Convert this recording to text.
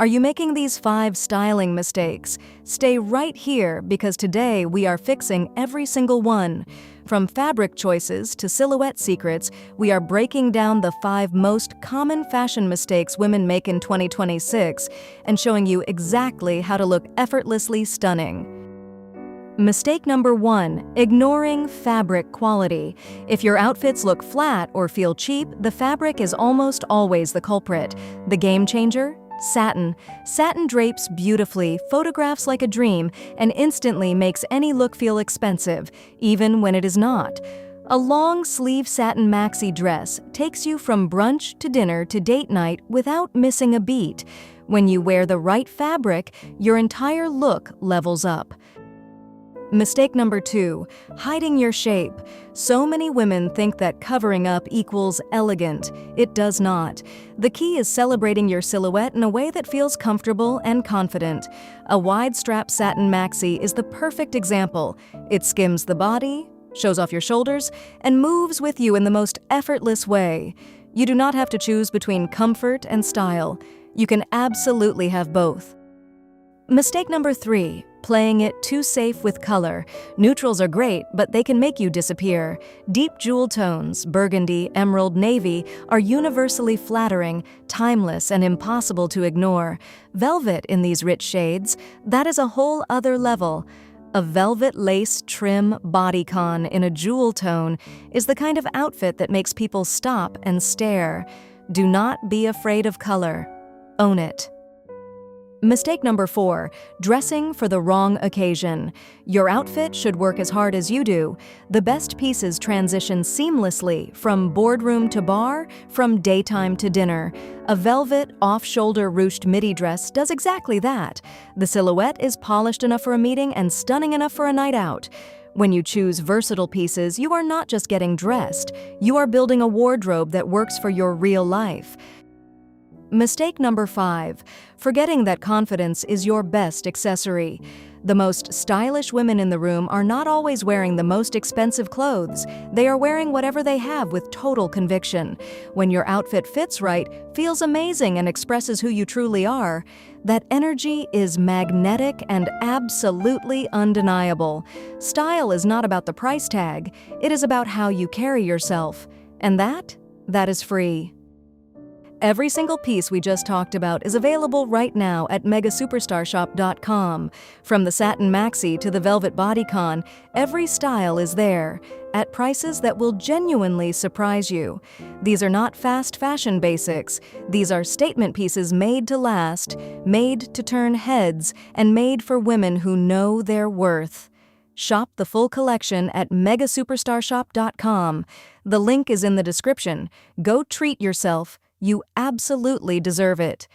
Are you making these 5 styling mistakes? Stay right here because today we are fixing every single one. From fabric choices to silhouette secrets, we are breaking down the 5 most common fashion mistakes women make in 2026 and showing you exactly how to look effortlessly stunning. Mistake number 1, ignoring fabric quality. If your outfits look flat or feel cheap, the fabric is almost always the culprit. The game changer? Satin. Satin drapes beautifully, photographs like a dream, and instantly makes any look feel expensive, even when it is not. A long-sleeve satin maxi dress takes you from brunch to dinner to date night without missing a beat. When you wear the right fabric, your entire look levels up. Mistake number 2, hiding your shape. So many women think that covering up equals elegant. It does not. The key is celebrating your silhouette in a way that feels comfortable and confident. A wide-strap satin maxi is the perfect example. It skims the body, shows off your shoulders, and moves with you in the most effortless way. You do not have to choose between comfort and style. You can absolutely have both. Mistake number 3, playing it too safe with color. Neutrals are great, but they can make you disappear. Deep jewel tones, burgundy, emerald, navy, are universally flattering, timeless, and impossible to ignore. Velvet in these rich shades, that is a whole other level. A velvet lace trim bodycon in a jewel tone is the kind of outfit that makes people stop and stare. Do not be afraid of color. Own it. Mistake number 4, dressing for the wrong occasion. Your outfit should work as hard as you do. The best pieces transition seamlessly from boardroom to bar, from daytime to dinner. A velvet, off-shoulder ruched midi dress does exactly that. The silhouette is polished enough for a meeting and stunning enough for a night out. When you choose versatile pieces, you are not just getting dressed. You are building a wardrobe that works for your real life. Mistake number 5, forgetting that confidence is your best accessory. The most stylish women in the room are not always wearing the most expensive clothes. They are wearing whatever they have with total conviction. When your outfit fits right, feels amazing, and expresses who you truly are, that energy is magnetic and absolutely undeniable. Style is not about the price tag. It is about how you carry yourself. And that is free. Every single piece we just talked about is available right now at megasuperstarshop.com. From the satin maxi to the velvet bodycon, every style is there, at prices that will genuinely surprise you. These are not fast fashion basics. These are statement pieces made to last, made to turn heads, and made for women who know their worth. Shop the full collection at megasuperstarshop.com. The link is in the description. Go treat yourself. You absolutely deserve it.